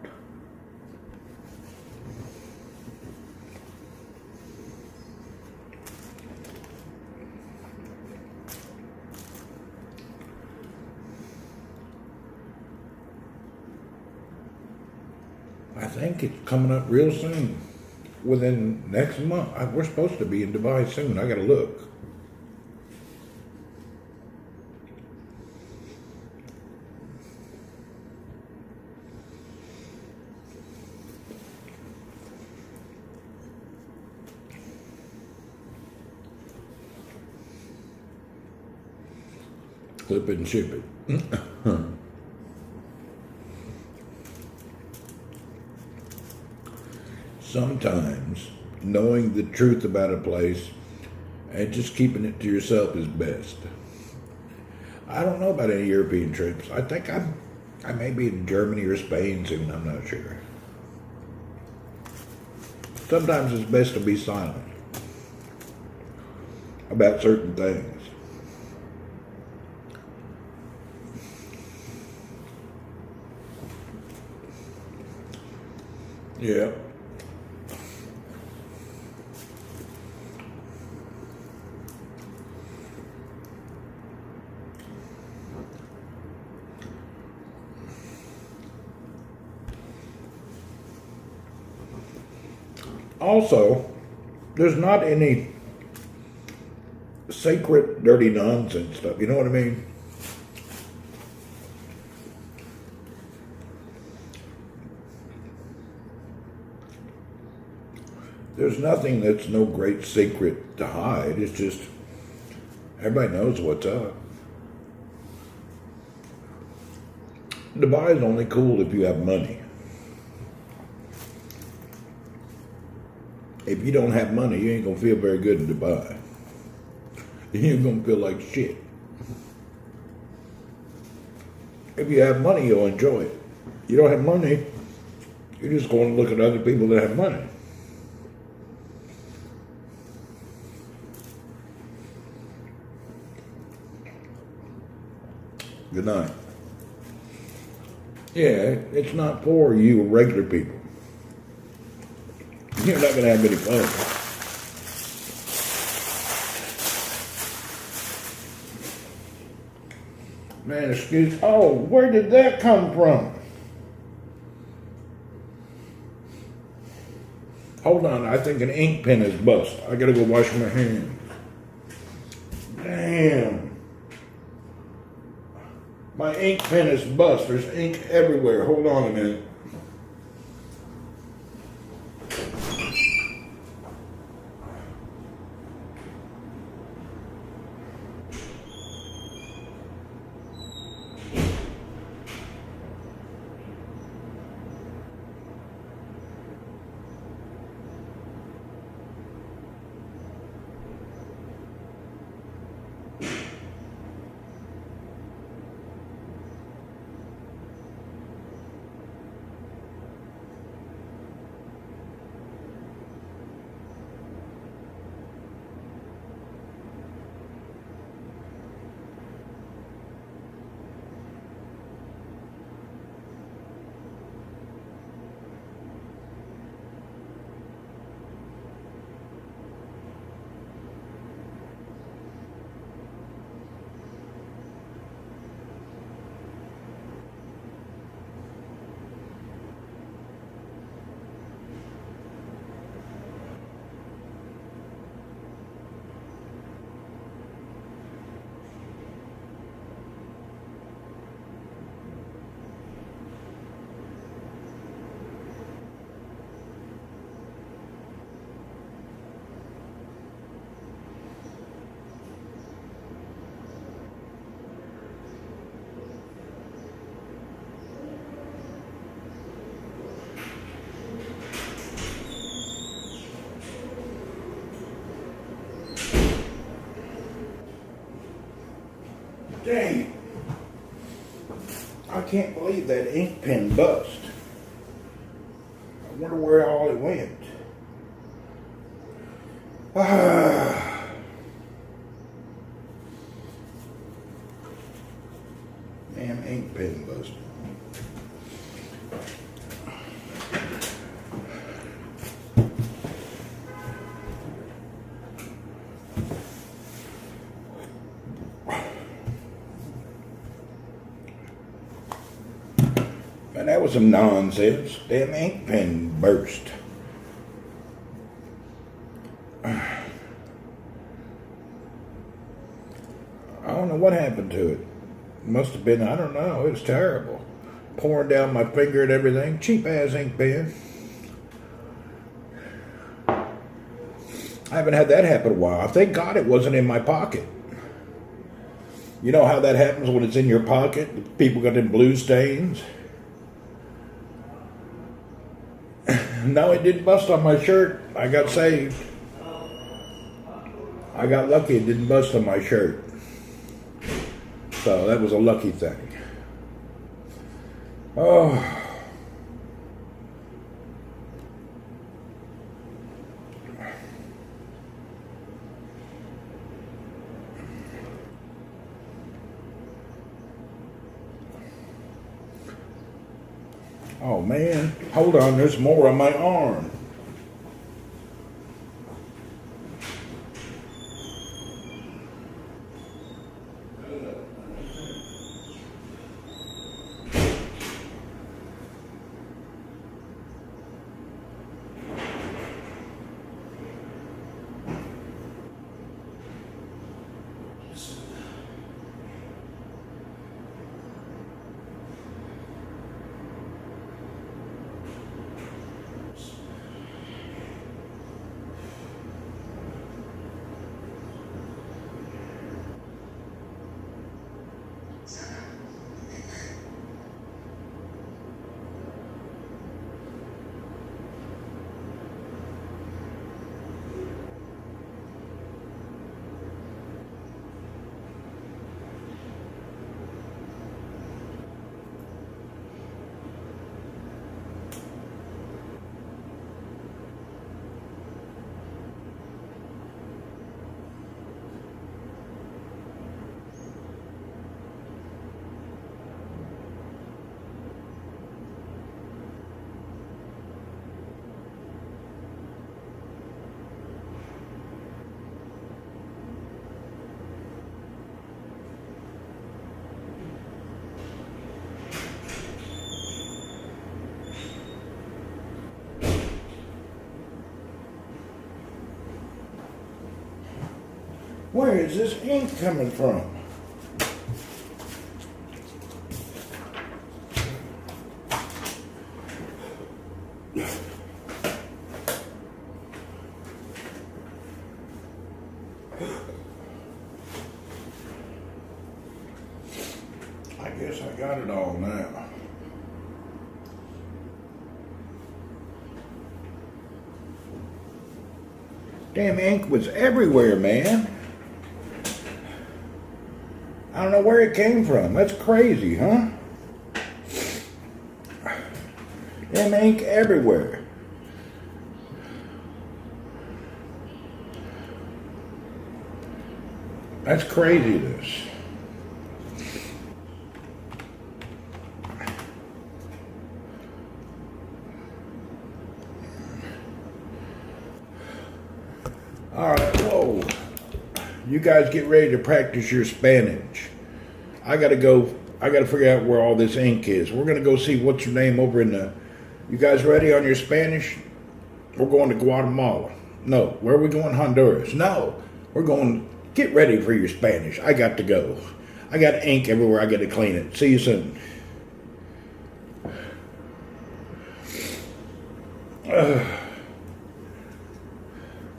I think it's coming up real soon. Within next month. We're supposed to be in Dubai soon. I gotta look. Clip it and ship it. Sometimes knowing the truth about a place and just keeping it to yourself is best. I don't know about any European trips. I think I may be in Germany or Spain soon. I'm not sure. Sometimes it's best to be silent about certain things. Yeah. Also, there's not any sacred, dirty nonsense stuff. You know what I mean? There's nothing that's no great secret to hide. It's just everybody knows what's up. Dubai is only cool if you have money. If you don't have money, you ain't gonna feel very good in Dubai. You're gonna feel like shit. If you have money, you'll enjoy it. You don't have money, you're just going to look at other people that have money. Good night. Yeah, it's not for you regular people. You're not going to have any fun. Man, excuse. Oh, where did that come from? Hold on, I think an ink pen is bust. I gotta go wash my hands. Damn. My ink pen is bust. There's ink everywhere. Hold on a minute. Dang. I can't believe that ink pen bust. I wonder where all it went. Damn ink pen busted. Man, that was some nonsense. Damn ink pen burst. I don't know what happened to it. Must have been, I don't know, it was terrible. Pouring down my finger and everything. Cheap ass ink pen. I haven't had that happen in a while. Thank God it wasn't in my pocket. You know how that happens when it's in your pocket? People got them blue stains. No, it didn't bust on my shirt. I got saved. I got lucky it didn't bust on my shirt. So that was a lucky thing. Oh. Oh man, hold on, there's more on my arm. Where is this ink coming from? I guess I got it all now. Damn ink was everywhere, man. I don't know where it came from. That's crazy, huh? Damn ink everywhere. That's crazy, this. All right, whoa. You guys get ready to practice your Spanish. I gotta figure out where all this ink is. We're gonna go see what's your name over in the... You guys ready on your Spanish? We're going to Guatemala. No, where are we going? Honduras. No, we're going... Get ready for your Spanish. I got to go. I got ink everywhere. I got to clean it. See you soon.